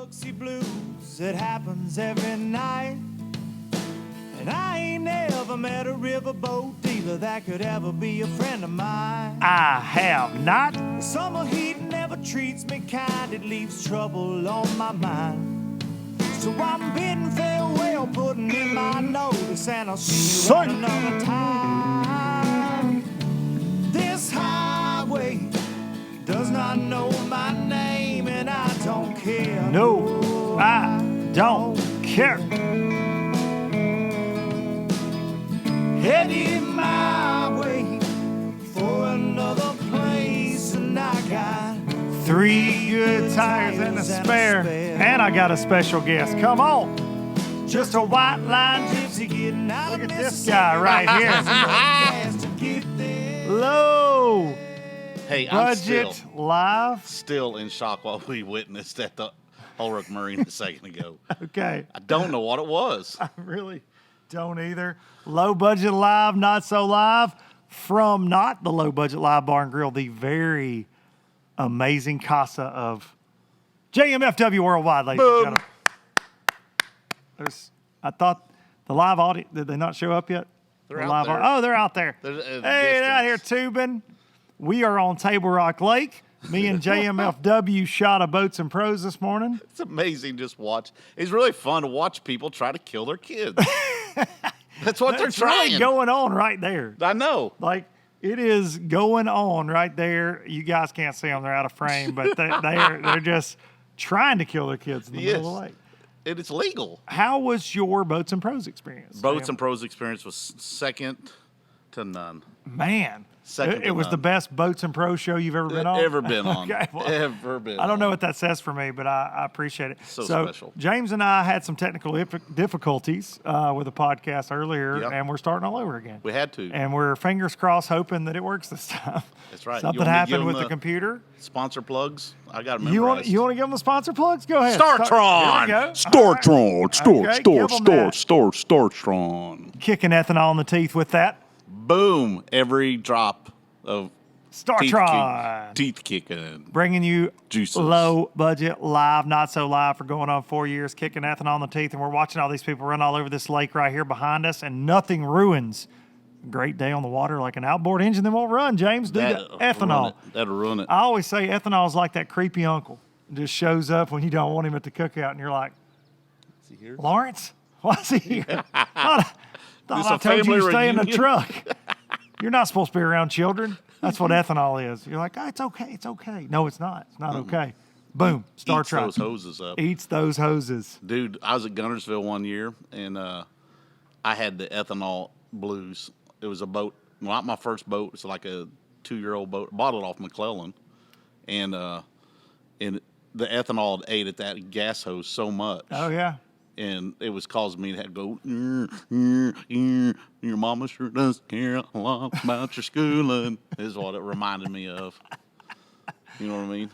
Biloxi blues, it happens every night. And I ain't never met a riverboat dealer that could ever be a friend of mine. I have not. The summer heat never treats me kind, it leaves trouble on my mind. So I'm bidding farewell, putting in my notice, and I'll see you at another time. This highway does not know my name, and I don't care. No, I don't care. Headed my way for another place, and I got 3 good tires and a spare. And I got a special guest. Come on. Just a white line gypsy getting out. Look at this guy right here. Low Hey, I'm budget live. still in shock while we witnessed at the Holbrook Marine a second ago. Okay. I don't know what it was. I really don't either. Low budget live, not so live. From not the low budget live bar and grill, the very amazing casa of JMFW Worldwide, ladies and gentlemen. I thought the live audience, did they not show up yet? They're The out live there. Oh, they're out there. They're Hey, at a they're out here distance. tubing. We are on Table Rock Lake. Me and JMFW shot a Boats and Pros this morning. It's amazing just watch. It's really fun to watch people try to kill their kids. That's what they're It's trying. really going on right there. I know. Like, it is going on right there. You guys can't see them; they're out of frame, but they're just trying to kill their kids in the middle of the lake. And it's legal. How was your Boats and Pros experience? Boats and Pros experience was second to none. Man, Second it to was the none. best Boats and Pros show you've ever been on. Ever been on. Okay, well, Ever been I don't know on. what that says for me, but I appreciate it. So special. James and I had some technical difficulties with the podcast earlier, Yep. and we're starting all over again. We had to. And we're fingers crossed hoping that it works this time. That's right. You Something want me to happened give with them the computer. Sponsor plugs. I got them You want memorized. to give them the sponsor plugs? Go ahead. Startron! Here we go. Startron, Okay, give 'em that. Startron. Kicking ethanol in the teeth with that. Boom. Every drop of Startron. teeth kicking. Bringing you Juices. low budget, live, not so live for going on 4 years, kicking ethanol in the teeth. And we're watching all these people run all over this lake right here behind us, and nothing ruins a great day on the water like an outboard engine that won't run, James. Do the That'll ethanol. ruin it. That'll ruin it. I always say ethanol is like that creepy uncle. It just shows up when you don't want him at the cookout, and you're like, Is he here? Lawrence? Why is he here? Thought This I a told you to family stay in the reunion? truck. You're not supposed to be around children. That's what ethanol is. You're like, oh, it's okay. It's okay. No, it's not. It's not okay. Boom. Star Eats Trek. those hoses up. Eats those hoses. Dude, I was at Gunnersville one year, and I had the ethanol blues. It was a boat, not my first boat. It's like a 2-year-old boat. Bought it off McClellan, and the ethanol ate at that gas hose so much. Oh, yeah. And it was causing me to have to go, your mama sure does care a lot about your schooling, is what it reminded me of. You know what I mean?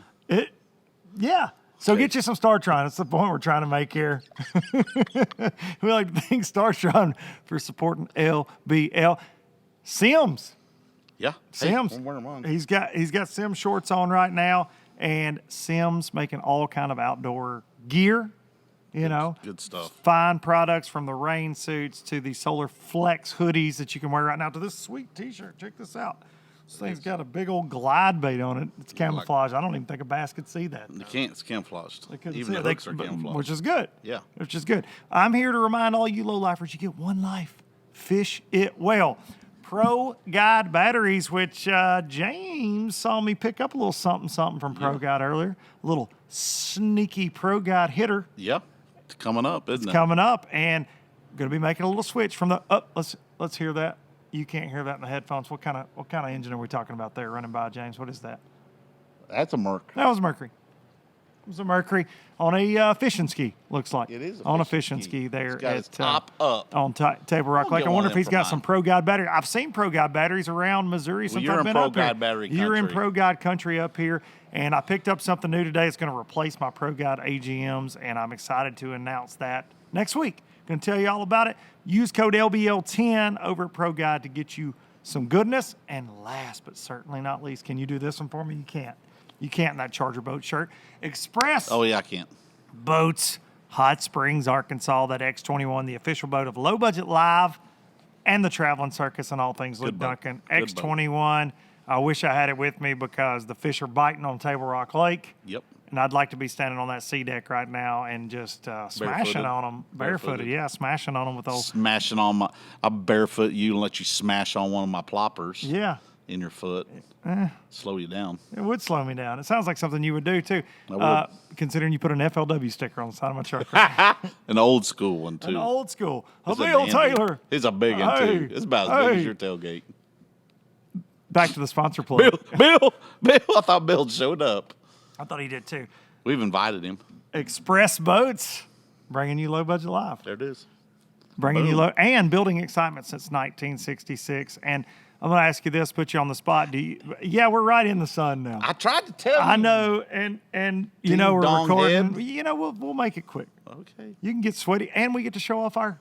Yeah. So get you some Startron. That's the point we're trying to make here. We like to thank Startron for supporting LBL. Sims. Yeah. Sims. Hey, I'm wearing mine. He's got Sims shorts on right now, and Sims making all kind of outdoor gear. You know, Good stuff. Fine products from the rain suits to the Solar Flex hoodies that you can wear right now to this sweet T-shirt. Check this out. This thing's got a big old glide bait on it. It's camouflage. I don't even think a bass could see that. You can't. It's camouflaged. They couldn't Even see the it. hooks are camouflaged. Which is good. Yeah. Which is good. I'm here to remind all you low-lifers, you get one life. Fish it well. Pro Guide batteries, which James saw me pick up a little something from Pro Guide earlier. A little sneaky Pro Guide hitter. Yeah. It's coming up, isn't it? Coming up, and going to be making a little switch from the let's hear that. You can't hear that in the headphones. What kind of engine are we talking about there running by, James? What is that? That's a Merc. That was a Mercury. It was a Mercury on a fishing ski, looks like. It is a on a fishing fishing ski. ski there It's got at its top up. on Table Rock I'll Lake. I go wonder on if he's it got for some mine. Pro Guide battery. I've seen Pro Guide batteries around Missouri since you're I've in been Pro up here. Guide battery You're in country. Pro Guide country up here, and I picked up something new today. It's going to replace my Pro Guide AGMs, and I'm excited to announce that next week. Going to tell you all about it. Use code LBL10 over at Pro Guide to get you some goodness. And last but certainly not least, can you do this one for me? You can't. You can't in that Charger Boat shirt. Express. Oh, yeah, I can't. Boats, Hot Springs, Arkansas. That X21, the official boat of Low Budget Live and the Traveling Circus and all things Luke boat. Duncan. Good X21. I wish I had it with me because the fish are biting on Table Rock Lake. Yep. And I'd like to be standing on that sea deck right now and just smashing on them. Barefooted, yeah, smashing on them with those. Smashing on my, I barefoot you and let you smash on one of my ploppers. Yeah. In your foot. Slow you down. It would slow me down. It sounds like something you would do, too. I would. Considering you put an FLW sticker on the side of my truck. Right? An old school one, too. An old school. It's a Bill dandy. Taylor. It's a big one, too. It's about as big as your tailgate. Back to the sponsor plug. Bill, I thought Bill showed up. I thought he did, too. We've invited him. Express Boats, bringing you Low Budget Live. There it is. Bringing you Boom. low and building excitement since 1966. And I'm going to ask you this, put you on the spot. Yeah, we're right in the sun now. I tried to tell you. I know, and you know we're Ding-dong recording. head. You know we'll make it quick. Okay. You can get sweaty, and we get to show off our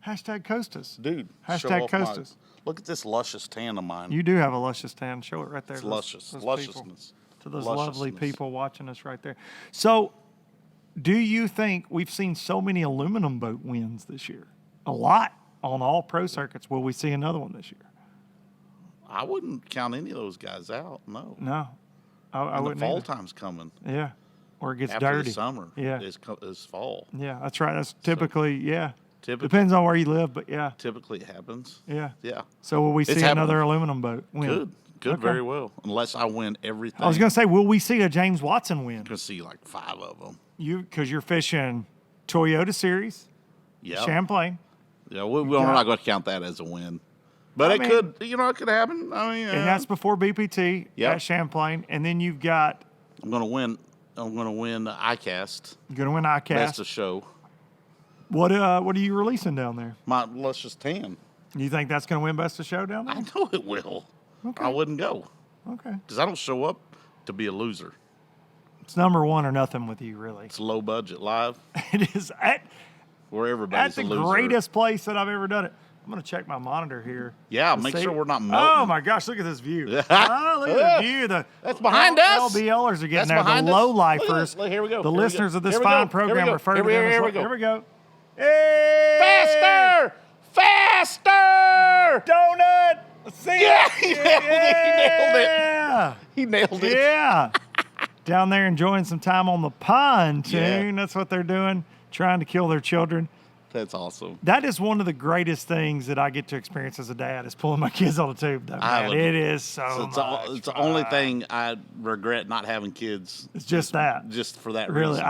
hashtag Costas. Dude, show Hashtag off my- Costas. Look at this luscious tan of mine. You do have a luscious tan. Show it right there. It's to luscious. those Lusciousness. people, to those lovely Lusciousness. people watching us right there. So, do you think we've seen so many aluminum boat wins this year? A lot on all pro circuits. Will we see another one this year? I wouldn't count any of those guys out. No. No, I And the wouldn't. fall either. time's coming. Yeah, or it gets After dirty. the summer Yeah, is fall. yeah, that's right. That's typically Typically, Depends on where you live, but yeah, typically it happens. yeah. Yeah. So will we It's see happening. another aluminum boat win? Good, Okay. very well. Unless I win everything. I was gonna say, will we see a James Watson win? I'm gonna see like 5 of them. Because you're fishing Toyota Series, Yeah. Champlain, Yeah, we're not going to count that as a win. But I it mean- could, it could happen. I mean, and that's before BPT Yep. at Champlain, and then you've got I'm going to win. I'm going to win the ICAST. you're gonna win Best ICAST. of show. What are you releasing down there? My luscious tan. You think that's gonna win Best of Show down I there? know it will. Okay. I wouldn't go Okay, because I don't show up to be a loser. it's number one or nothing with you, really. It's low budget live It is where at everybody's the a loser. greatest place that I've ever done it. I'm gonna check my monitor here. Yeah, to make see- sure we're not Oh melting. my gosh, look at this view. Oh, look at the view. That's behind us. LBLers are getting That's there. behind The us. low Look at lifers. this. Look, here we go. The Here we go. listeners of this Here we fine go. Here we program go. refer to Here we them go. as Here we lo- go. Here we go. Hey! Faster! Faster! Donut! Let's see Yeah, it. he nailed it. Yeah. He nailed it. Yeah. Down there enjoying some time on the pontoon. Yeah. That's what they're doing, trying to kill their children. That's awesome. That is one of the greatest things that I get to experience as a dad is pulling my kids on the tube. Though, I man. would- It is so So much it's the only fun. thing I regret not having kids. It's just that. Just for that Really, reason.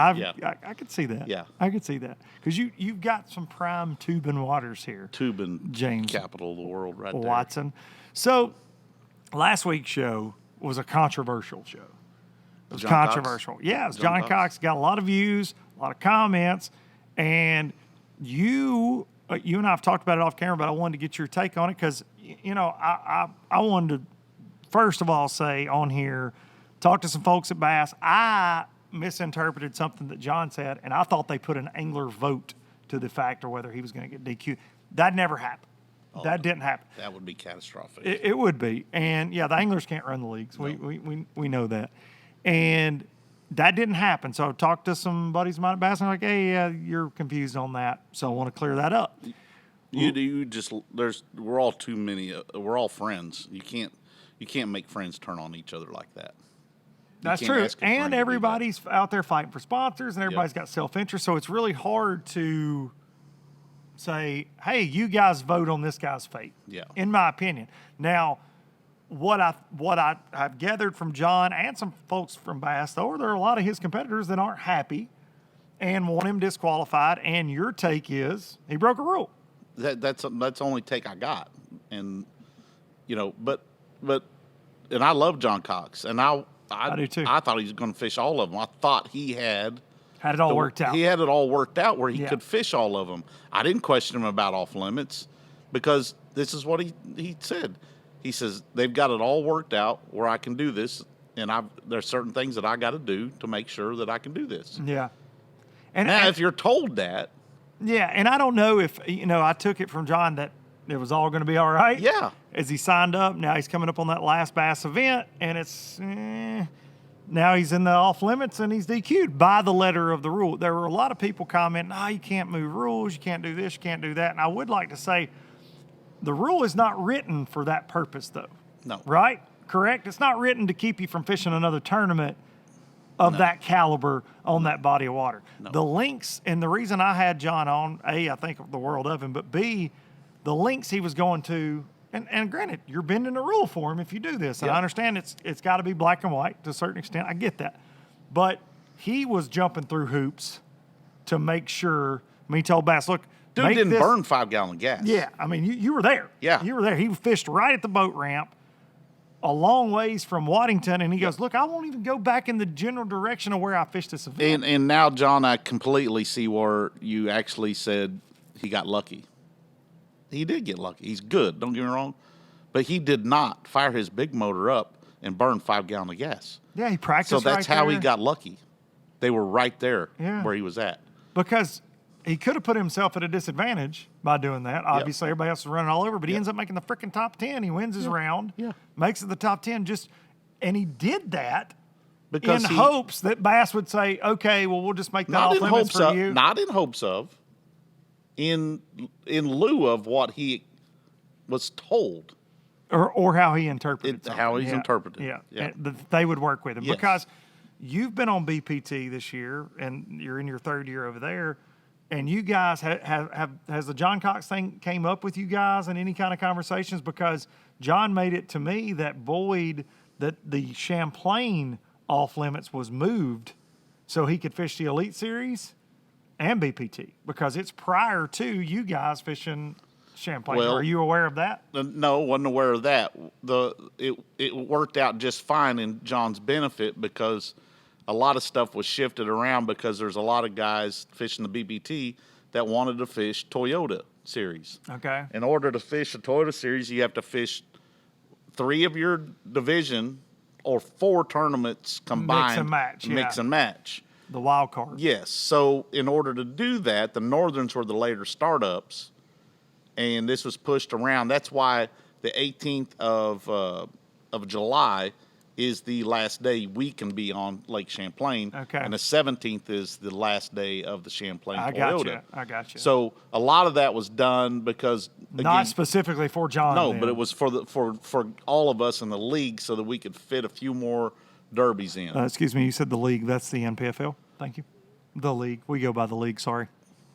I could see that. Yeah. I could see that because you've got some prime tubing waters here, Tubing James capital of the world right there. Watson. So last week's show was a controversial show. It was John Cox? controversial. Yeah, it was John John Cox. Got a lot of views, a lot of comments, and you and I have talked about it off camera, but I wanted to get your take on it because I wanted to first of all say on here, talk to some folks at Bass. I misinterpreted something that John said, and I thought they put an angler vote to the factor whether he was going to get DQ. That never happened. That didn't happen. That would be catastrophic. It would be, and yeah, the anglers can't run the leagues. No. We know that, and that didn't happen. So I talked to some buddies of mine at Bass, and I'm like, hey, yeah, you're confused on that, so I want to clear that up. We're all too many. We're all friends. You can't make friends turn on each other like that. That's can't true, ask a friend to and do that. everybody's out there fighting for sponsors, and everybody's got self-interest, so it's really hard to say, hey, you guys vote on this guy's fate. Yeah. In my opinion. Now, what I've gathered from John and some folks from Bass, though, there are a lot of his competitors that aren't happy and want him disqualified. And your take is he broke a rule. That's the only take I got, and but and I love John Cox, and I do too. I thought he was going to fish all of them. I thought he had Had it all worked out. He had it all worked out where he Yeah. could fish all of them. I didn't question him about off limits because this is what he said. He says they've got it all worked out where I can do this, and there's certain things that I got to do to make sure that I can do this. Yeah. And, Now, and- if you're told that, yeah, and I don't know if, I took it from John that it was all going to be all right. Yeah. As he signed up, now he's coming up on that last Bass event, and it's, now he's in the off limits and he's DQ'd by the letter of the rule. There were a lot of people commenting, "No, you can't move rules. You can't do this. You can't do that." And I would like to say, the rule is not written for that purpose, though. No. Right? Correct? It's not written to keep you from fishing another tournament of that caliber on that body of water. No. The links, and the reason I had John on, A, I think the world of him, but B, the links he was going to, and granted, you're bending the rule for him if you do this. And I understand it's got to be black and white to a certain extent. I get that. But he was jumping through hoops to make sure. I mean, he told Bass, look, Dude make didn't this, burn 5-gallon gas. Yeah, I mean, you were there. Yeah. You were there. He fished right at the boat ramp, a long ways from Waddington, and he goes, look, I won't even go back in the general direction of where I fished this event. And now, John, I completely see where you actually said he got lucky. He did get lucky. He's good, don't get me wrong. But he did not fire his big motor up and burn 5-gallon of gas. Yeah, he practiced So that's right how there. he got lucky. They were right there Yeah. where he was at. Because he could have put himself at a disadvantage by doing that. Obviously, everybody else is running all over, but he ends up making the freaking top 10. He wins his round, makes it the top 10. And he did that Because in he, hopes that Bass would say, okay, well, we'll just make that not off in limits hopes for of, you. not in hopes of, in lieu of what he was told. Or how he interpreted something. How he's Yeah. interpreted. Yeah, Yeah. And that they would work with him. Yes. Because you've been on BPT this year, and you're in your third year over there, and you guys has the John Cox thing came up with you guys in any kind of conversations? Because John made it to me that that the Champlain off limits was moved so he could fish the Elite Series and BPT, because it's prior to you guys fishing Champlain. Well, Are you aware of that? No, wasn't aware of that. It worked out just fine in John's benefit because a lot of stuff was shifted around because there's a lot of guys fishing the BBT that wanted to fish Toyota Series. Okay. In order to fish a Toyota Series, you have to fish 3 of your division or 4 tournaments combined. Mix and match, Mix yeah. and match. The wild card. Yes. So in order to do that, the Northerns were the later startups, and this was pushed around. That's why the 18th of July is the last day we can be on Lake Champlain. Okay. And the 17th is the last day of the Champlain Toyota. I got you. So a lot of that was done because Not specifically for John. no, then. but it was for all of us in the league so that we could fit a few more derbies in. Excuse me, you said the league. That's the NPFL. Thank you. The league. We go by the league. Sorry.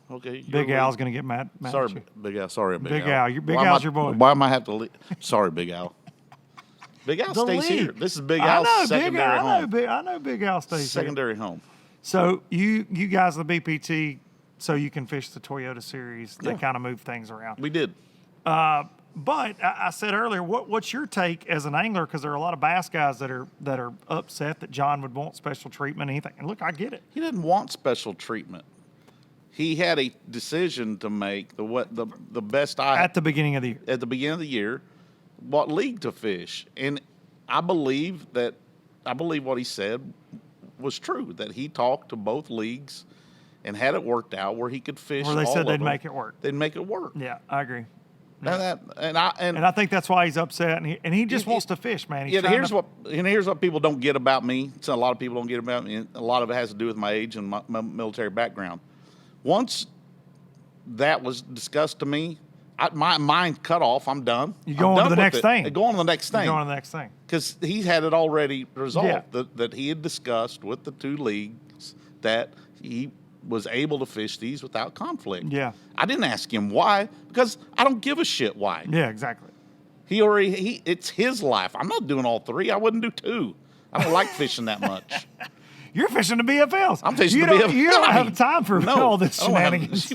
Okay. Big your Al's league. going to get mad Sorry, at you. Big Al. Sorry, Big Big Al. Al. Big Why am Al's I- your boy. Why am I have to leave? Sorry, Big Al. Big Al The stays league. here. This is Big I Al's know, secondary Big Al, home. I know Big Al stays here. Secondary home. So you guys, the BPT, so you can fish the Toyota Series. They Yeah. kind of move things around. We did. But I said earlier, what's your take as an angler? Because there are a lot of bass guys that are upset that John would want special treatment. Anything? And look, I get it. He didn't want special treatment. He had a decision to make. The best At the beginning of the year. at the beginning of the year, what league to fish, and I believe what he said was true. That he talked to both leagues and had it worked out where he could fish. Where they all said of they'd them. make it work. They'd make it work. Yeah, I agree. And And I think that's why he's upset, and he just wants to fish, man. He's Yeah, trying here's what people don't get about me. So a lot of people don't get about me. And a lot of it has to do with my age and my military background. Once that was discussed to me, my mind cut off. I'm done. You go I'm on to done the with next it. thing. Go on to the next thing. Go on to the next thing. Because he had it already resolved Yeah. that he had discussed with the 2 leagues that he was able to fish these without conflict. Yeah. I didn't ask him why because I don't give a shit why. Yeah, exactly. It's his life. I'm not doing all 3. I wouldn't do 2. I don't like fishing that much. You're fishing the BFLs. I'm fishing you the don't, BFLs. You don't have time for all this I don't have- shenanigans.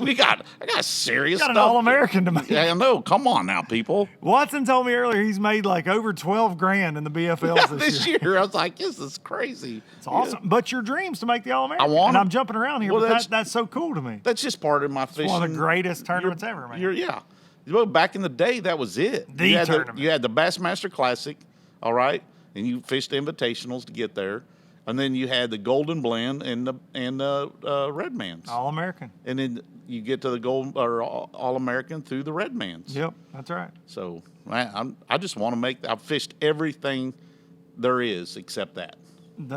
I got serious Got an stuff. All-American to make. Yeah, I know. Come on now, people. Watson told me earlier he's made like over 12 grand in the BFLs This year, I was like, this is crazy. It's awesome. But your dream's to make the All-American. I want And it. I'm jumping around here, Well, but that's so cool to me. That's just part of my fishing. One of the greatest tournaments ever, man. Yeah. Well, back in the day, that was it. The you had tournament. You had the Bassmaster Classic, all right, and you fished invitationals to get there, and then you had the Golden Blend and the Redmans, All-American. and then you get to the Gold or All American through the Redmans. Yep, that's right. So I just want to I've fished everything there is except that.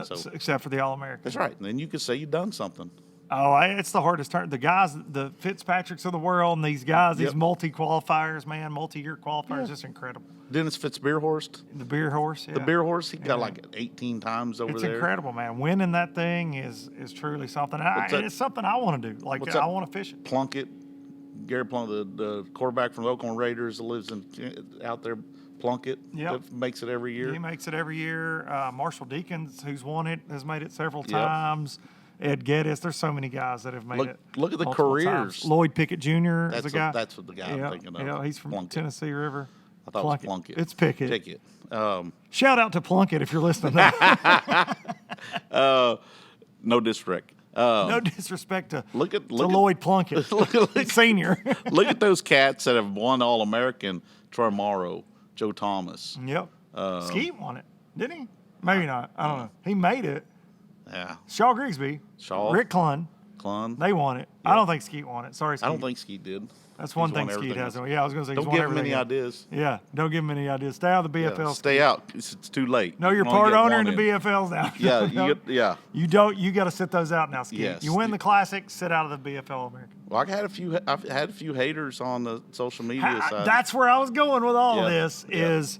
So Except for the All-American. that's right. And then you could say you've done something. Oh, it's the hardest turn. The guys, the Fitzpatricks of the world, and these guys, these Yep. multi-qualifiers, man, multi-year qualifiers, just incredible. Dennis Fitzbeerhorst, The beer horse, yeah. the beer horse, he got like 18 times over It's there. incredible, man. Winning that thing is truly something. And it's something I want to do. Like, what's I that? want to fish it. Plunkett, Gary Plunkett, the quarterback from the Oakland Raiders that lives out there, Plunkett, Yep. that makes it every year. He makes it every year. Marshall Deakins, who's won it, has made it several Yep. times. Ed Geddes, there's so many guys that have made it. Look at the multiple careers. times. Lloyd Pickett Jr. is That's a guy. that's what the guy I'm thinking of. Yeah, he's from Plunkett. Tennessee River. I thought it was Plunkett. It's Pickett. Pickett. Shout out to Plunkett if you're listening. No disrespect. No disrespect to Look at Lloyd Plunkett, Senior. Look at those cats that have won All American. Troy Morrow, Joe Thomas. Yep. Skeet won it, didn't he? Maybe not. I don't know. He made it. Yeah. Shaw Grigsby, Shaw. Rick Clunn, Clun. they won it. I don't think Skeet won it. Sorry, Skeet. I don't think Skeet did. That's one He's thing won Skeet everything has. else. Yeah, I was going to say he's Don't won give him everything any else. ideas. Yeah, don't give him any ideas. Stay out of the Yeah, BFL. stay out. It's too late. No, you're You only part get owner one in the BFLs now. Yeah, No, you get, You got to sit those out now, Skeet. Yes. You win the classic, sit out of the BFL American. Well, I've had a few haters on the social media side. That's where I was going with all of Yeah, this yeah. is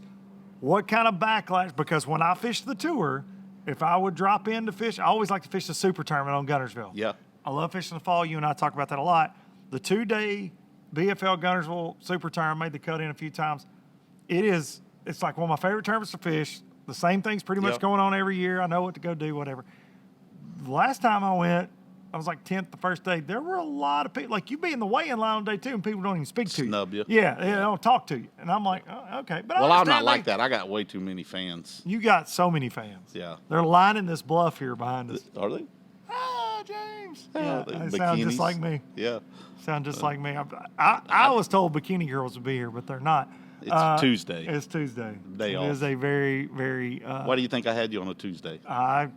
what kind of backlash, because when I fish the tour, if I would drop in to fish, I always like to fish the super tournament on Guntersville. Yeah. I love fishing the fall. You and I talk about that a lot. The 2-day BFL Guntersville super tournament, made the cut in a few times. It's like one of my favorite tournaments to fish. The same thing's pretty much Yep. going on every year. I know what to go do, whatever. The last time I went, I was like 10th the first day. There were a lot of people. Like, you be in the weigh-in line on day 2 and people don't even speak to you. Snub you. Yeah, they don't talk to you. And I'm like, oh, okay. But Well, I I'm not understand like that. I got way too many fans. You got so many fans. Yeah. They're lining this bluff here behind us. Are they? Ah, James. Yeah, Yeah, the they sound just bikinis. like me. Yeah. Sound just like me. I was told bikini girls would be here, but they're not. It's Tuesday. It's Tuesday. Day It off. is a very, very. Why do you think I had you on a Tuesday? I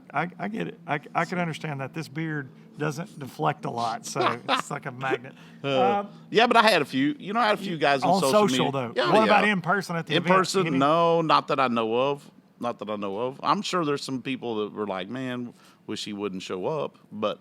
get it. I can understand that. This beard doesn't deflect a lot, so it's like a magnet. Yeah, but I had a few. You know, I had a few guys on, On social, media. though. Yeah, What yeah. about in person at the In event? person? Any- No, not that I know of. Not that I know of. I'm sure there's some people that were like, "Man, wish he wouldn't show up." But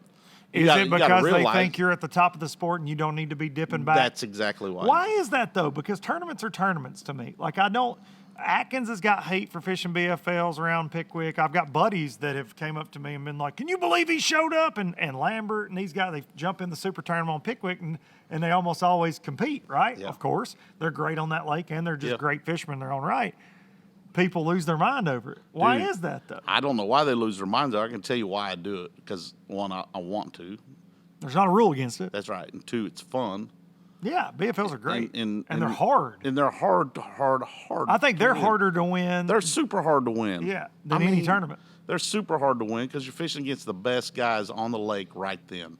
Is you it gotta because they realize think you're at the top of the sport and you don't need to be dipping back? that's exactly why. Why is that though? Because tournaments are tournaments to me. Like, I don't. Atkins has got hate for fishing BFLs around Pickwick. I've got buddies that have came up to me and been like, "Can you believe he showed up?" And Lambert and these guys, they jump in the super tournament on Pickwick and they almost always compete, right? Yeah. Of course, they're great on that lake and they're just Yeah. great fishermen in their own right. People lose their mind over it. Why Dude, is that though? I don't know why they lose their minds. I can tell you why I do it. Because one, I want to. There's not a rule against it. That's right. And two, it's fun. Yeah, BFLs are great And they're hard. And they're hard. I think they're to win. harder to win. They're super hard to win. Yeah, than any tournament. They're super hard to win because you're fishing against the best guys on the lake right then.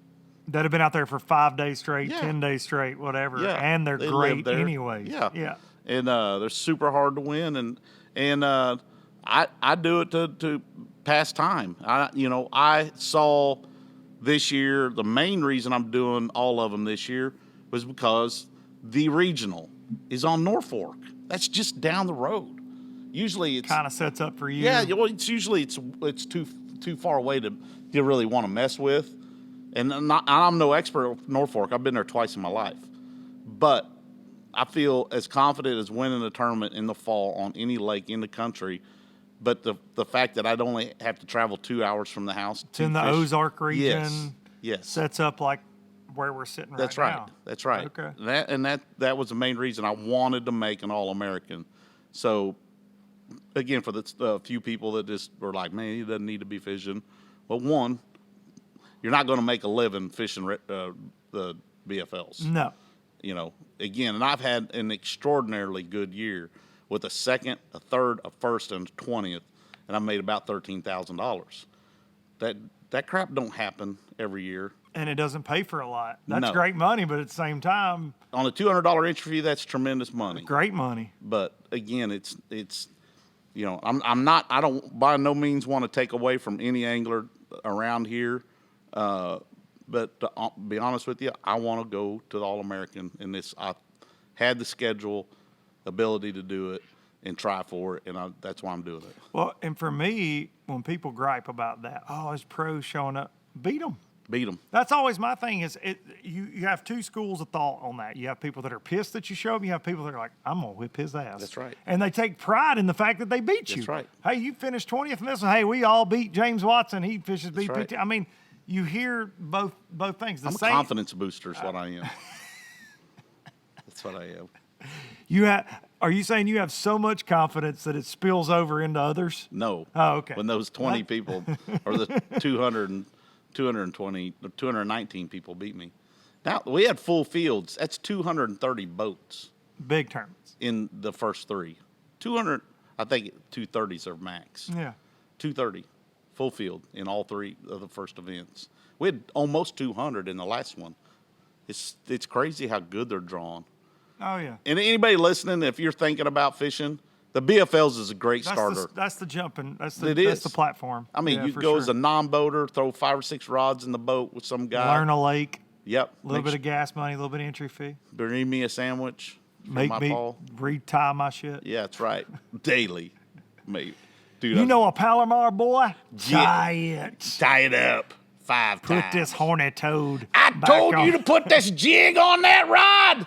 that have been out there for 5 days straight, Yeah. 10 days straight, whatever, Yeah, and they're they great live there. anyways. Yeah, Yeah. and they're super hard to win, and I do it to pass time. I saw this year the main reason I'm doing all of them this year was because the regional is on Norfolk. That's just down the road. Usually it's Kind of sets up for you. yeah. Well, it's usually it's too far away to really want to mess with. And I'm no expert at Norfolk. I've been there twice in my life. But I feel as confident as winning a tournament in the fall on any lake in the country. But the fact that I'd only have to travel 2 hours from the house It's to in the fish- Ozark region. Yes. Sets up like where we're sitting That's right right. now. That's right. Okay. That was the main reason I wanted to make an All-American. So, again, for the few people that just were like, man, he doesn't need to be fishing. Well, one, you're not going to make a living fishing the BFLs. No. Again, and I've had an extraordinarily good year with a second, a third, a first, and a 20th, and I made about $13,000. That crap don't happen every year. And it doesn't pay for a lot. That's No. great money, but at the same time, On a $200 entry fee, that's tremendous money. great money. But again, it's I don't by no means want to take away from any angler around here. But to be honest with you, I want to go to the All-American in this. I had the schedule, ability to do it, and try for it, and that's why I'm doing it. Well, and for me, when people gripe about that, oh, it's pros showing up, beat them. Beat them. That's always my thing. You have two schools of thought on that. You have people that are pissed that you show them. You have people that are like, I'm gonna whip his ass. That's right. And they take pride in the fact that they beat you. That's right. Hey, you finished 20th in this one. Hey, we all beat James Watson. He fishes BPT. right. I mean, you hear both things. I'm a confidence booster is what I am. That's what I am. Are you saying you have so much confidence that it spills over into others? No. Oh, okay. When those 20 people, or the 219 people beat me. Now, we had full fields. That's 230 boats Big tournaments. in the first three. 200, I think 230s are max. Yeah. 230, full field in all three of the first events. We had almost 200 in the last one. It's crazy how good they're drawn. Oh, yeah. And anybody listening, if you're thinking about fishing, the BFLs is a great starter. That's the jumping. That's It the is. platform. I mean, Yeah, you for go sure. as a non-boater, throw 5 or 6 rods in the boat with some guy. Learn a lake. Yep. A little bit of gas money, a little bit of entry fee. Bring me a sandwich. Make my me Paul. retie my shit. Yeah, that's right. Daily, mate. Dude, You know a Palomar boy? Giant. tie it up 5 Put times. this horny toad. I back told on. you to put this jig on that rod,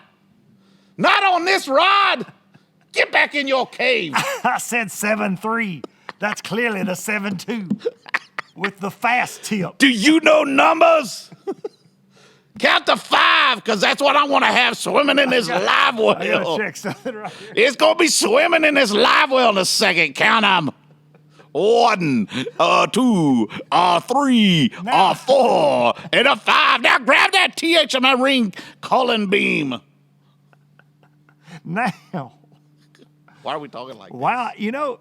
not on this rod. Get back in your cave. I said 7.3. That's clearly the 7.2 with the fast tip. Do you know numbers? Count to 5, because that's what I want to have swimming in this live I gotta well. check something right here. It's going to be swimming in this live well in a second. Count them. 1, 2, 3, Now- 4, and a 5. Now grab that THMI ring calling beam. Now, Why are we talking like wow, you'll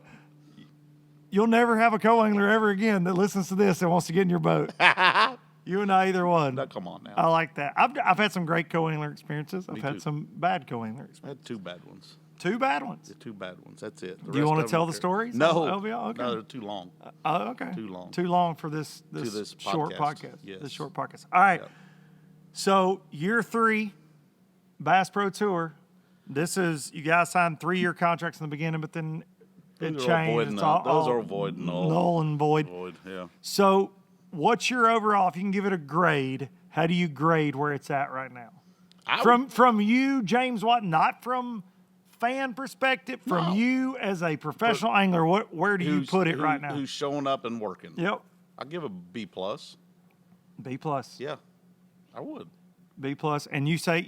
never have a co-angler ever again that listens to this and wants to get in your boat. that? You and I, either one. Come on now. I like that. I've had some great co-angler experiences. I've Me had too. some bad co-angler I experiences. had 2 bad ones. 2 bad ones. 2 bad ones. That's it. Do you want to tell the stories? No. on LVL? Okay. No, they're too long. Oh, okay. Too long. Too long for this this short podcast. podcast. Yes. This short podcast. All right. Yep. So year 3, Bass Pro Tour. This is, you guys signed 3-year contracts in the beginning, but then it Those are void changed. and It's null. all Those are void and null. null and void. Void, yeah. So what's your overall, if you can give it a grade, how do you grade where it's at right now? From you, James Watt, not from fan perspective, from No. you as a professional angler, where do you put it right now? Who's showing up and working? Yep. I'll give a B+. B plus. Yeah, I would. B plus. And you say,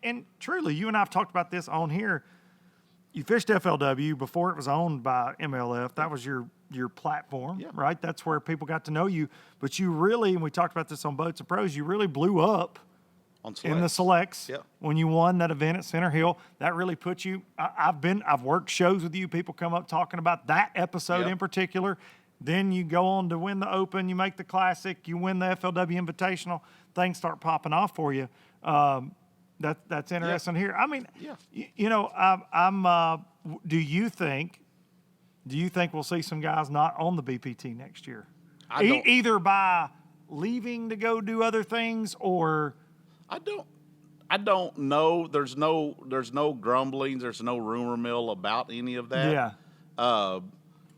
and truly, you and I have talked about this on here. You fished FLW before it was owned by MLF. That was your platform, Yeah. right? That's where people got to know you. But you really, and we talked about this on Boats and Pros, you really blew up On in the selects Yeah. when you won that event at Center Hill. That really put you. I've worked shows with you. People come up talking about that episode Yep. in particular. Then you go on to win the Open. You make the Classic. You win the FLW Invitational. Things start popping off for you. That's interesting here. I mean, Yeah. Do you think we'll see some guys not on the BPT next year? I don't- Either by leaving to go do other things or. I don't know. There's no grumblings. There's no rumor mill about any of that. Yeah.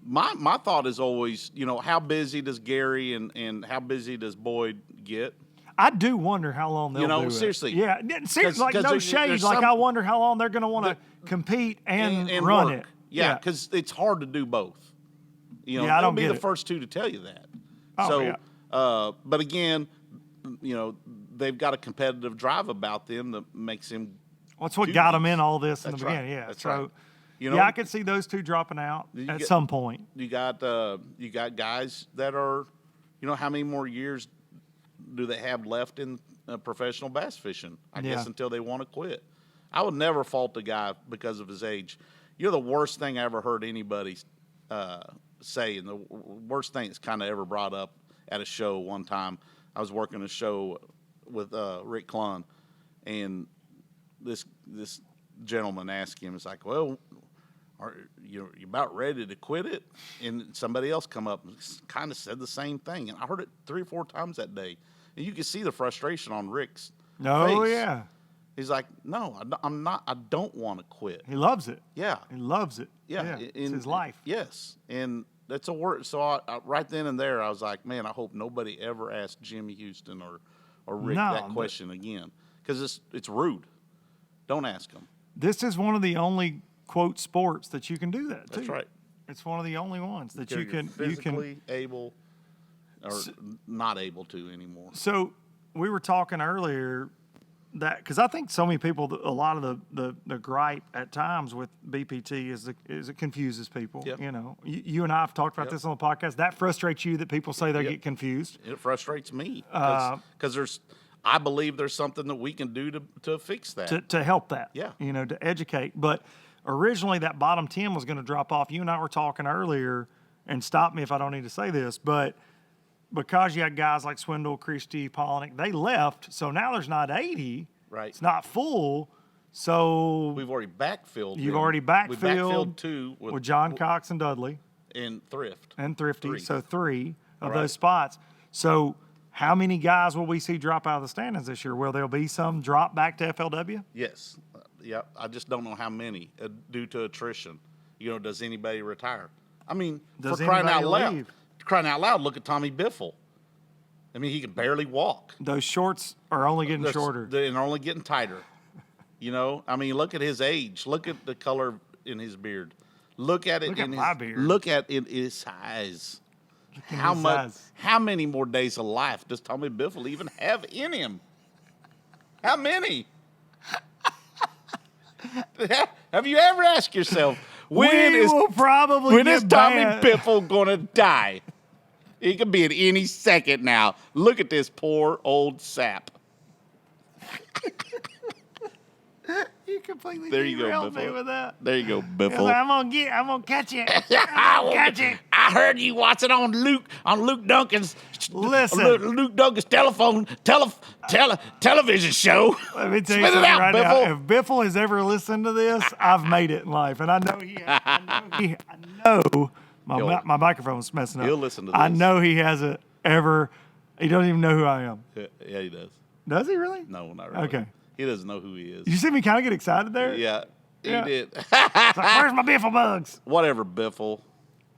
My thought is always, how busy does Gary and how busy does Boyd get? I do wonder how long they'll do it. seriously. Yeah, seriously, like 'cause no there's shade. some- I wonder how long they're going to want to compete and run work. it. Yeah, because it's hard to do both. Yeah, I they'll don't be get the it. first 2 to tell you that. Oh, So, yeah. but again, they've got a competitive drive about them that makes them. What's what do got them these. in all this in the That's right. beginning? Yeah, That's so right. yeah, I could see those 2 dropping out at get- some point. You got guys that are, how many more years do they have left in professional bass fishing? I Yeah. guess until they want to quit. I would never fault the guy because of his age. You're the worst thing I ever heard anybody say, and the worst thing that's kind of ever brought up at a show one time. I was working a show with Rick Clun, and this gentleman asked him, it's like, well, are you about ready to quit it? And somebody else come up and kind of said the same thing. And I heard it 3 or 4 times that day. And you could see the frustration on Rick's Oh, face. yeah. He's like, no, I'm not. I don't want to quit. He loves it. Yeah. He loves it. Yeah. It's his life. Yes. And that's a word. So I right then and there, I was like, man, I hope nobody ever asks Jimmy Houston or Rick that question again. Because it's rude. Don't ask them. This is one of the only, quote, sports that you can do that, too. That's right. It's one of the only ones that You're you can physically able or not able to anymore. So we were talking earlier that because I think so many people, a lot of the gripe at times with BPT is it confuses people. Yep. You know, you and I have talked about this on the podcast. That frustrates you that people say they get confused. It frustrates me because I believe there's something that we can do to fix that. To help that. Yeah. You know, to educate. But originally that bottom 10 was going to drop off. You and I were talking earlier, and stop me if I don't need to say this, but because you had guys like Swindle, Christie, Polnick, they left. So now there's not 80. Right. It's not full. So we've already backfilled. You've already backfilled. We backfilled 2 with John Cox and Dudley. And Thrift. And Thrifty. 3. So 3 of Right. those spots. So how many guys will we see drop out of the standings this year? Will there be some drop back to FLW? Yes. Yeah. I just don't know how many due to attrition. You know, does anybody retire? I mean, Does for crying out anybody loud. leave? Crying out loud, look at Tommy Biffle. I mean, he can barely walk. Those shorts are only getting shorter. They're only getting tighter. You know, I mean, look at his age. Look at the color in his beard. Look at it Look in at my beard. Look at it in his size. How much? How many more days of life does Tommy Biffle even have in him? How many? Have you ever asked yourself when is Tommy Biffle gonna die? He could be at any second now. Look at this poor old sap. You completely There you go, derailed me Biffle. with that. There you go, Like, Biffle. I'm gonna catch it. Catch it. I heard you watching on Luke Duncan's Listen. Luke Duncan's television show. Let me tell you Spit it something out, right Biffle. now. If Biffle has ever listened to this, I've made it in life, and I know I know my microphone's messing up. He'll listen to I this. know he hasn't ever. He doesn't even know who I am. Yeah, he does. Does he really? No, not really. Okay. He doesn't know who he is. Did you see me kind of get excited there? Yeah, he Yeah. did. It's like, where's my Biffle bugs? Whatever, Biffle.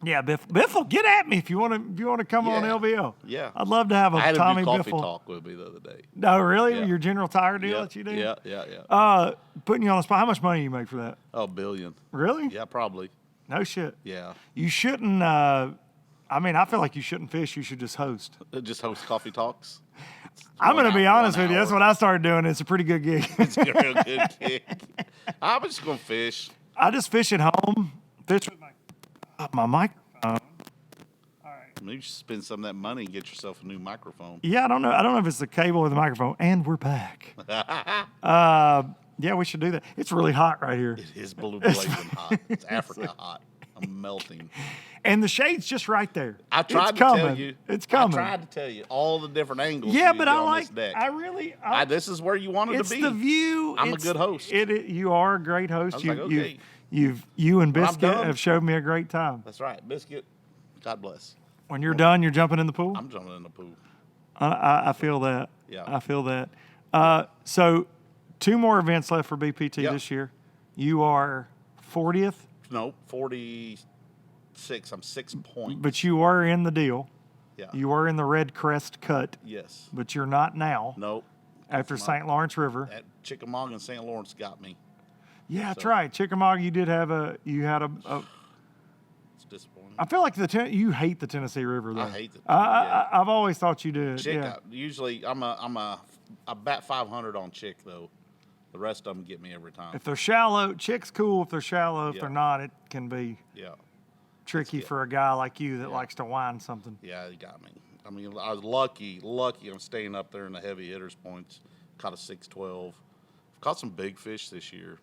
Yeah, Biffle, get at me if you want to come on Yeah. LBL. Yeah. I'd love to have a I had Tommy him do coffee Biffle. talk with me the other day. No, really? Yeah. Your General Tire deal Yeah, that you do? yeah. Putting you on the spot. How much money do you make for that? Oh, $1 billion. Really? Yeah, probably. No shit. Yeah. You shouldn't. I mean, I feel like you shouldn't fish. You should just host. Just host coffee talks. I'm going to be honest 1 with you. That's hour. what I started doing. It's a pretty good gig. It's a real good gig. I'm just gonna fish. I just fish at home. Fish with my microphone. Maybe you should spend some of that money and get yourself a new microphone. Yeah, I don't know if it's the cable or the microphone. And we're back. Yeah, we should do that. It's really hot right here. It is blazing hot. It's Africa hot. I'm melting. And the shade's just right there. I tried It's to coming. tell you. It's coming. I tried to tell you all the different angles. Yeah, you but get I on like. this deck. This is where you wanted It's to be. the view. I'm a good host. You are a great host. I was like, okay. You and When I'm Biscuit done- have showed me a great time. That's right, Biscuit. God bless. When you're done, you're jumping in the pool. I'm jumping in the pool. I feel that. Yeah. I feel that. So, 2 more events left for BPT Yep. this year. You are 40th, No, 46. I'm 6 points. but you are in the deal. Yeah. You are in the Red Crest cut, Yes. but you're not now. Nope. After St. Lawrence River. At Chickamauga and St. Lawrence got me. Yeah, that's So- right. Chickamauga, you had a. It's disappointing. I feel like you hate the Tennessee River, though. I hate the I've always thought you did. Chick, Yeah. usually I bat 500 on Chick though. The rest of them get me every time. If they're shallow, Chick's cool. If they're shallow, if Yeah. they're not, it can be Yeah, tricky for a guy like you that likes to wind something. yeah, he got me. I mean, I was lucky. I'm staying up there in the heavy hitters points. Caught a 612. Caught some big fish this year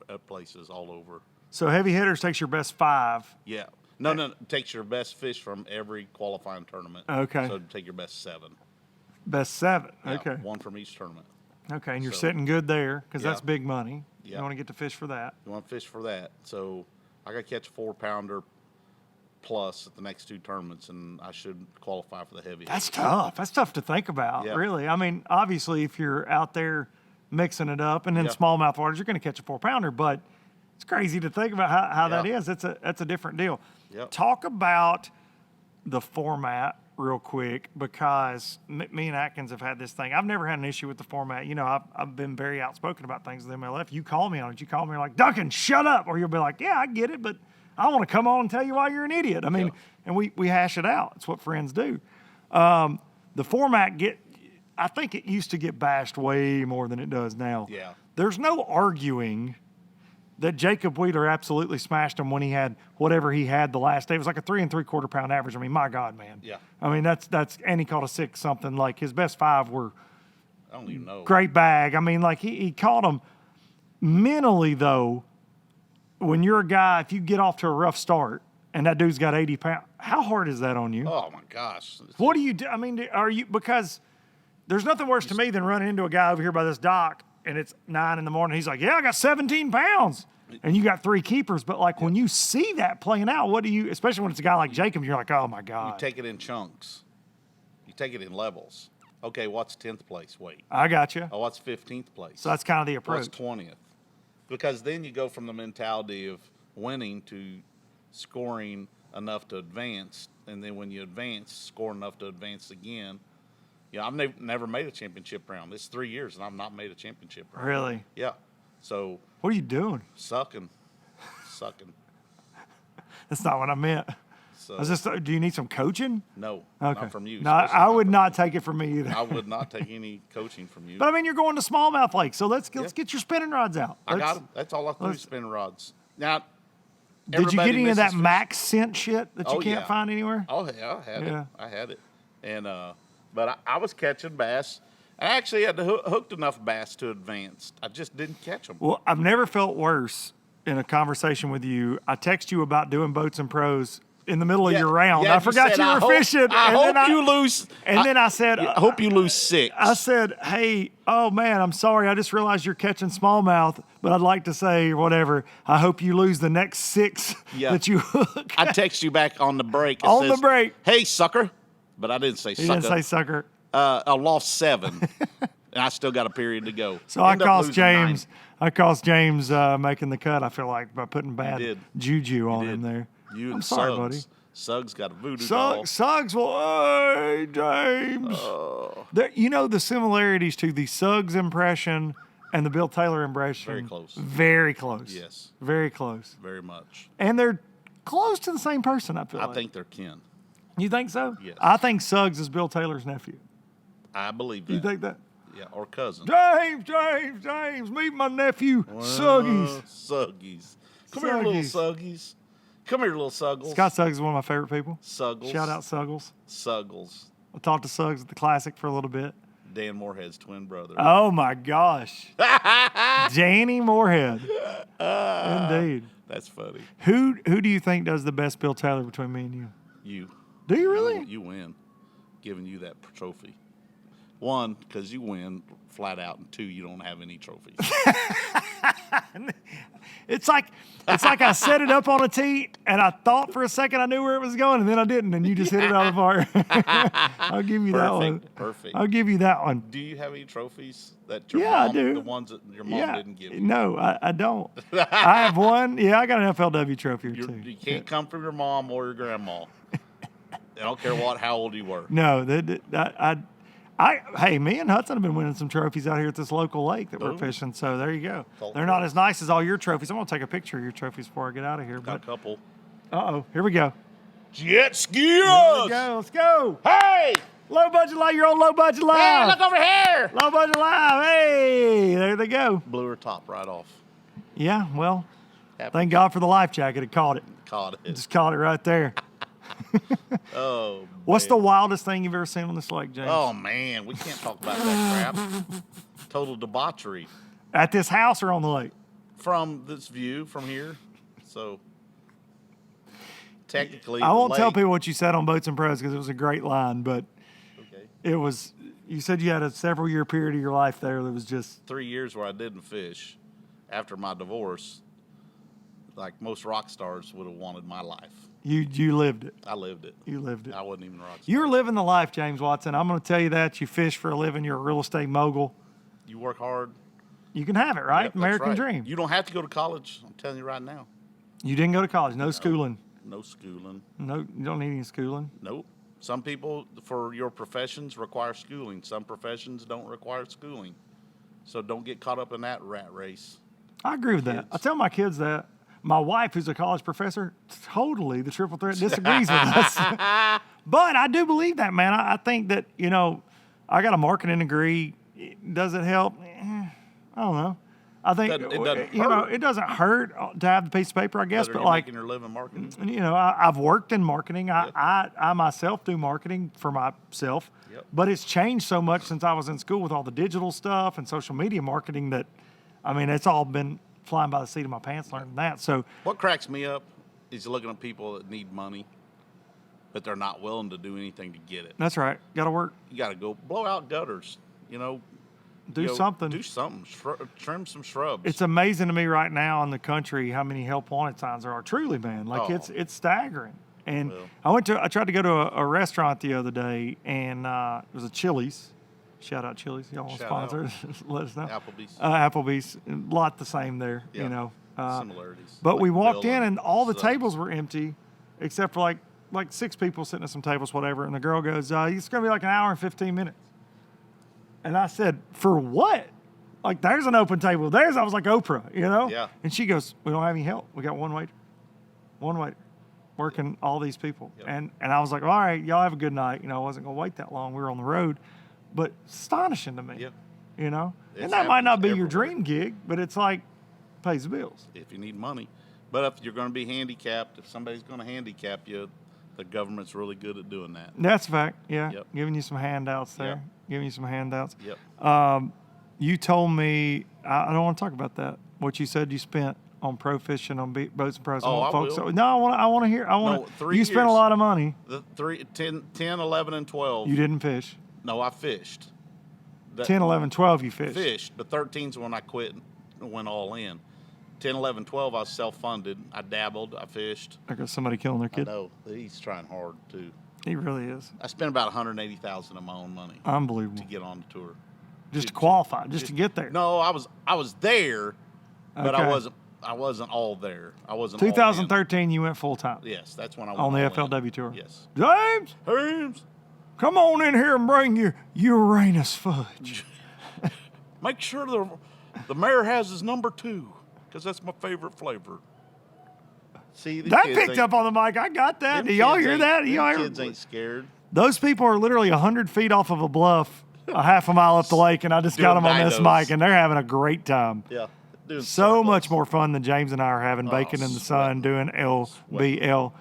at places all over. So heavy hitters takes your best 5. Yeah. No, it takes your best fish from every qualifying tournament. Okay. So take your best 7. Best 7. Yeah, Okay. One from each tournament. Okay, and you're So- sitting good there because that's Yeah. big money. Yeah. You want to get to fish for that. You want to fish for that. So I got to catch a 4-pounder plus at the next 2 tournaments, and I should qualify for the heavy. That's hitters. tough. That's tough to think about, Yeah. really. I mean, obviously, if you're out there mixing it up. And then Yeah. smallmouth waters, you're going to catch a 4-pounder. But it's crazy to think about how that is. That's a different deal. Yep. Talk about the format real quick, because me and Atkins have had this thing. I've never had an issue with the format. You know, I've been very outspoken about things with MLF. You call me on it. You call me like, Duncan, shut up. Or you'll be like, yeah, I get it, but I want to come on and tell you why you're an idiot. I mean, and we hash it out. It's what friends do. The format I think it used to get bashed way more than it does now. Yeah. There's no arguing that Jacob Wheeler absolutely smashed him when he had whatever he had the last day. It was like a 3 3/4 pound average. I mean, my God, man. Yeah. I mean, that's and he caught a 6 something. Like his best 5 were I don't even know. great bag. I mean, like he caught them mentally though. When you're a guy, if you get off to a rough start and that dude's got 80 pounds, how hard is that on you? Oh my gosh. What do you do? I mean, because there's nothing worse to me than running into a guy over here by this dock and it's 9 in the morning. He's like, yeah, I got 17 pounds. And you got 3 keepers. But like when you see that playing out, what do you, especially when it's a guy like Jacob, you're like, oh my God. You take it in chunks. You take it in levels. Okay, what's 10th place weight? I got you. Oh, what's 15th place? So that's kind of the approach. What's 20th? Because then you go from the mentality of winning to scoring enough to advance. And then when you advance, score enough to advance again. Yeah, I've never made a championship round. It's 3 years, and I've not made a championship round. Really? Yeah. So What are you doing? sucking. That's not what I meant. So I was just, do you need some coaching? no, Okay. not from you. No, especially I would from not you. take it from me either. I would not take any coaching from you. But I mean, you're going to smallmouth lake, so let's get your spinning rods out. I got Let's- them. That's all I threw, spinning rods. Now, Did you everybody get any of that misses fish. Max scent shit that you Oh, can't yeah. find anywhere? Oh yeah, I had Yeah. it. I had it, and but I was catching bass. I actually had hooked enough bass to advance. I just didn't catch them. Well, I've never felt worse in a conversation with you. I text you about doing boats and pros in the middle of your round. I forgot you were fishing. I hope you lose. And then I said, I hope you lose 6. I said, hey, oh man, I'm sorry. I just realized you're catching smallmouth, but I'd like to say whatever. I hope you lose the next 6 Yeah. that you hook. I text you back on the break. It On the says, break. Hey, sucker. But I didn't say He sucker. didn't say sucker. I lost 7, and I still got a period to go. So I Ended up cost losing 9. James. I cost James making the cut. I feel like by putting bad did. juju on him did. there. You I'm and sorry, Suggs. buddy. Suggs got a voodoo doll. Suggs will. Hey, James. You know the similarities to the Suggs impression and the Bill Taylor impression. Very close. Very close. Yes, Very close. very much. And they're close to the same person. I feel I like. think they're kin. You think so? Yes. I think Suggs is Bill Taylor's nephew. I believe that. You think that? Yeah, or cousin. James, meet my nephew, Suggies. Suggies. Come here, little Suggies. Come here, little Suggles. Scott Suggs is one of my favorite people. Suggles. Shout out Suggles. Suggles. I talked to Suggs at the Classic for a little bit. Dan Moorhead's twin brother. Oh my gosh. Danny Moorhead. Indeed. That's funny. Who do you think does the best Bill Taylor between me and you? You. Do you really? You win. Giving you that trophy. 1, because you win flat out, and 2, you don't have any trophies. It's like I set it up on a tee and I thought for a second I knew where it was going and then I didn't and you just hit it out of the park. I'll give you that one. Perfect. I'll give you that one. Do you have any trophies that your Yeah, I mom, do. the ones that your mom didn't give you? No, I don't. I have one. Yeah, I got an FLW trophy or two. You can't come from your mom or your grandma. I don't care how old you were. No, hey, me and Hudson have been winning some trophies out here at this local lake that we're Boom. fishing. So there you go. Cool. They're not as nice as all your trophies. I'm gonna take a picture of your trophies before I get out of here. Got a But couple. here we go. Jet skis. Here we go. Let's go. Hey! Low budget live. You're on low budget Hey, live. look over here! Low budget live. Hey, there they go. Blew her top right off. Yeah. Well, Happened. thank God for the life jacket. It caught it. Caught it. Just caught it right there. Oh. What's the man. wildest thing you've ever seen on this lake, James? Oh man, we can't talk about that crap. Total debauchery At this house or on the lake? from this view from here. So technically, I won't the tell lake- people what you said on Boats and Pros because it was a great line, but Okay. it was. You said you had a several year period of your life there that was just. 3 years where I didn't fish after my divorce. Like most rock stars would have wanted my life. You lived it. I lived it. You lived it. I wasn't even a rock star. You're living the life, James Watson. I'm going to tell you that. You fish for a living. You're a real estate mogul. You work hard. you can have it, right? Yep, that's American right. dream. You don't have to go to college. I'm telling you right now. You didn't go to college. No schooling. No schooling. No, you don't need any schooling. Nope. Some people, for your professions, require schooling. Some professions don't require schooling. So don't get caught up in that rat race. I agree with that. Kids. I tell my kids that. My wife, who's a college professor, totally the triple threat disagrees with us. But I do believe that, man. I think that, I got a marketing degree. Does it help? I don't know. I think It doesn't hurt. it doesn't hurt to have the piece of paper, I guess. Whether But you're like, making your living marketing. I've worked in marketing. I myself do marketing for myself. Yep. But it's changed so much since I was in school with all the digital stuff and social media marketing that, it's all been flying by the seat of my pants learning that. So What cracks me up is looking at people that need money, but they're not willing to do anything to get it. that's right. Got to work. You got to go blow out gutters. Do something. Do something. Trim some shrubs. It's amazing to me right now in the country how many help wanted signs there are. Truly, man. Like Oh. it's staggering. And Well. I tried to go to a restaurant the other day, and it was a Chili's. Shout out Chili's. Y'all want to Shout sponsor us? Let us know. Applebee's. Applebee's. A lot the same there, Yeah. Similarities. But Like we walked Bill in, and all the Subs. tables were empty, except for like 6 people sitting at some tables, whatever. And the girl goes, "It's going to be like an hour and 15 minutes." And I said, "For what?" Like, there's an open table. I was like Oprah, Yeah. And she goes, "We don't have any help. We got one waiter, working all these people." Yep. And I was like, "All right, y'all have a good night." I wasn't going to wait that long. We were on the road, but astonishing to me, Yep. And It that might not be happens your everywhere. dream gig, but it's like pays the bills. If you need money. But if you're going to be handicapped, if somebody's going to handicap you, the government's really good at doing that. That's a fact. Yeah, Yep. giving you some handouts there. Yep. Giving you some handouts. Yep. You told me I don't want to talk about that. What you said you spent on pro fishing on boats and pros. Oh, want I folks. will. No, I want to hear. No, 3 You spent a years. lot of money. The 10, 11, and 12. You didn't fish. No, I fished. That- 10, 11, 12 you fished. Fished, but 13's when I quit and went all in. 10, 11, 12, I was self-funded. I dabbled. I fished. There goes somebody killing their I kid. know. He's trying hard, too. He really is. I spent about $180,000 of my own money Unbelievable. to get on the tour. Just to qualify, just to get there. No, I was there, but Okay. I wasn't all there. I wasn't all in. 2013, you went full time Yes, that's when I went on the all FLW in. tour. Yes. James, James, come on in here and bring your Uranus fudge. make sure the mayor has his number 2, because that's my favorite flavor. See, That picked up on the mic. I got that. Do y'all hear that? Y'all hear? Kids ain't scared. Those people are literally 100 feet off of a bluff, a half a mile up the lake, and I just got Doing them on this dinos. mic, and they're having a great time. Yeah. Doing So circles. much more fun than James and I are having, baking in the sun, sweating. doing LBL.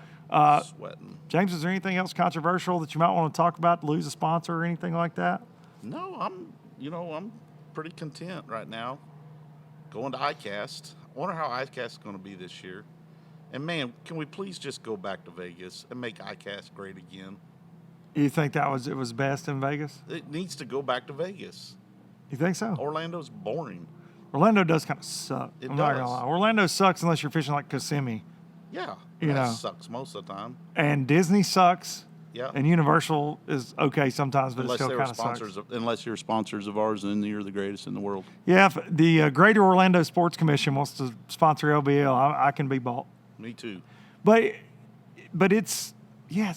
Sweating. James, is there anything else controversial that you might want to talk about, lose a sponsor or anything like that? No, I'm pretty content right now. Going to ICAST. I wonder how ICAST is going to be this year. And man, can we please just go back to Vegas and make ICAST great again? You think it was best in Vegas? It needs to go back to Vegas. You think so? Orlando's boring. Orlando does kind of suck. It I'm not gonna does. lie. Orlando sucks unless you're fishing like Kissimmee. Yeah, You that know. sucks most of the time. And Disney sucks. Yeah, And Universal is okay sometimes, but unless it still they were kind of sucks. sponsors, unless you're sponsors of ours, then you're the greatest in the world. Yeah, if the Greater Orlando Sports Commission wants to sponsor LBL, I can be bought. Me too. But it's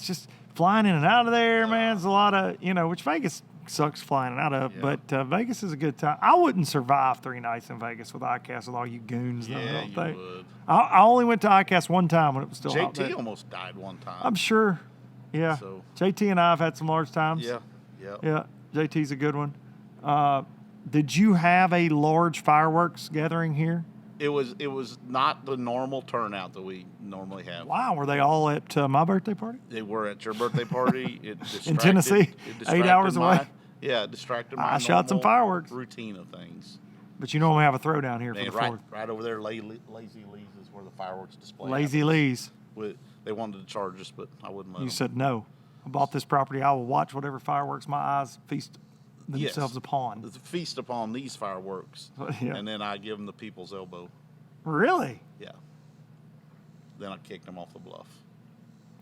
just flying in and out of there, man. It's a lot of, which Vegas sucks flying out of, Yeah. but Vegas is a good time. I wouldn't survive 3 nights in Vegas with ICAST with all you goons. Though, I Yeah, don't you think. would. I only went to ICAST one time when it was still out JT there. almost died one time. I'm sure. Yeah. So- JT and I have had some large times. Yeah. Yeah. JT's a good one. Did you have a large fireworks gathering here? It was not the normal turnout that we normally have. Wow. Were they all at my birthday party? They were at your birthday party. It distracted, Tennessee? it 8 distracted hours my- away? Yeah, it distracted my I shot some normal fireworks. routine of things. But you normally have a throwdown here for Man, the right, 4th. right over there, Lazy Lee's is where the fireworks display. Lazy happens. Lee's. They wanted to charge us, but I wouldn't let You them. said no. I bought this property. I will watch whatever fireworks my eyes feast Yes. themselves upon. It's a feast upon these fireworks, Yeah. and then I give them the people's elbow. Really? Yeah. Then I kicked them off the bluff.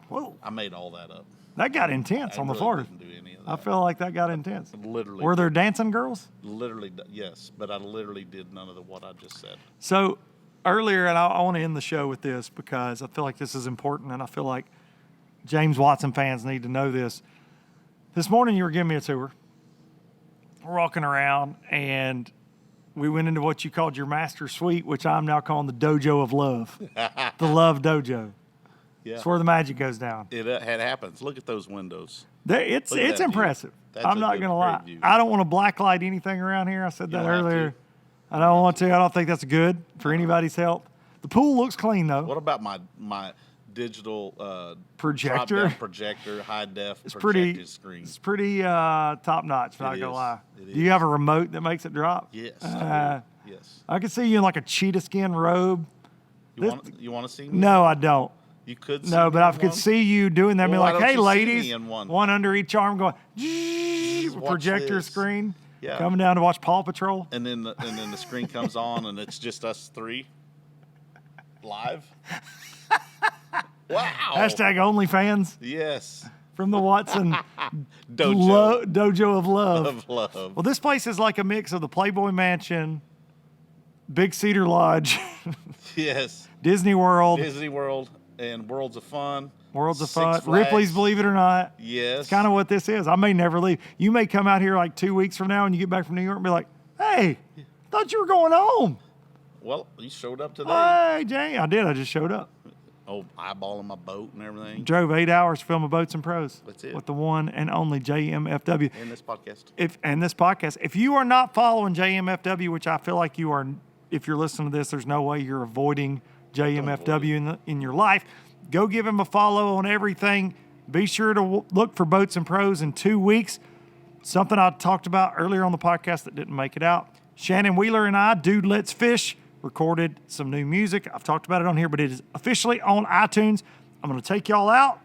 Whoa. I made all that up. That got intense on the really 4th. didn't do any of I that. feel like that got intense. Literally. Were there dancing girls? Literally, yes. But I literally did none of what I just said. So earlier, and I want to end the show with this because I feel like this is important, and I feel like James Watson fans need to know this. This morning, you were giving me a tour. We're walking around, and we went into what you called your master suite, which I'm now calling the dojo of love, the love dojo. Yeah. It's where the magic goes down. It happens. Look at those windows. It's Look at that view. impressive. That's I'm a not good, going to lie. great view. I don't want to blacklight anything around here. I said that don't have earlier. to. I don't want to. I don't think that's good for anybody's health. The pool looks clean, though. What about my digital Projector? drop-down projector, high def It's projected pretty, screen? it's pretty top notch, not It going to is. lie. It Do you have a remote that makes it drop? Yes. I do. Yes. I could see you in like a cheetah skin robe. You want to see me? No, I don't. You could see No, me but I in could one? see you doing that. Well, Be why like, don't hey, you see ladies, me in one? under each arm going, Watch projector this. screen, Yeah. coming down to watch Paw Patrol. And then the screen comes on and it's just us three live. Wow. Hashtag OnlyFans Yes. from the Watson Dojo of Love. Of love. Well, this place is like a mix of the Playboy Mansion, Big Cedar Lodge, Yes. Disney World, Disney World and Worlds of Fun. Worlds of Six Fun, Flags. Ripley's Believe It or Not. Yes. It's kind of what this is. I may never leave. You may come out here like 2 weeks from now and you get back from New York and be like, hey, thought you were going home. Well, you showed up today. Hey, Jay. I did. I just showed up. Oh, eyeballing my boat and everything. Drove 8 hours filming Boats and Pros. That's it. With the one and only JMFW. In this podcast. And this podcast. If you are not following JMFW, which I feel like you are, if you're listening to this, there's no way you're avoiding JMFW in your life. Go give him a follow on everything. Be sure to look for Boats and Pros in 2 weeks. Something I talked about earlier on the podcast that didn't make it out. Shannon Wheeler and I, Dude Let's Fish, recorded some new music. I've talked about it on here, but it is officially on iTunes. I'm going to take y'all out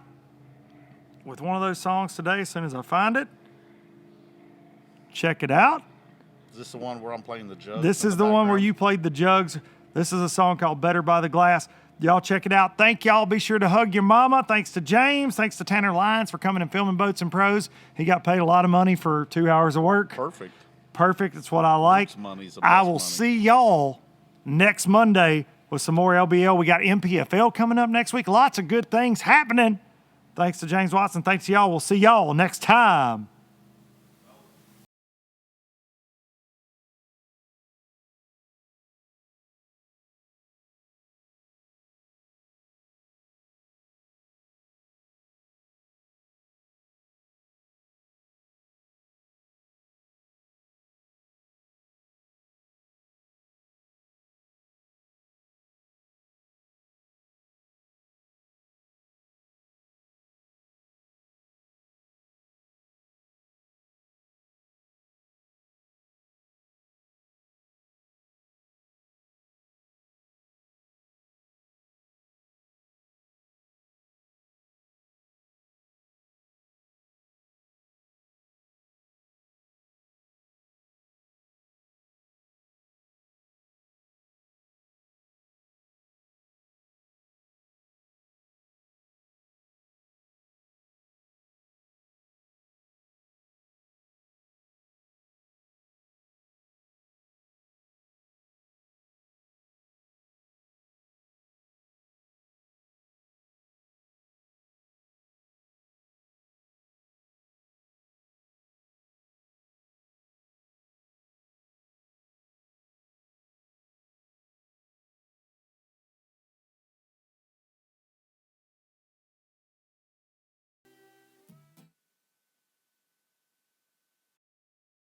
with one of those songs today as soon as I find it. Check it out. Is this the one where I'm playing the jugs? This in is the one where background? you played the jugs. This is a song called Better by the Glass. Y'all check it out. Thank y'all. Be sure to hug your mama. Thanks to James. Thanks to Tanner Lyons for coming and filming Boats and Pros. He got paid a lot of money for 2 hours of work. Perfect. Perfect. That's what I like. Money's the I best will money. see y'all next Monday with some more LBL. We got MPFL coming up next week. Lots of good things happening. Thanks to James Watson. Thanks to y'all. We'll see y'all next time.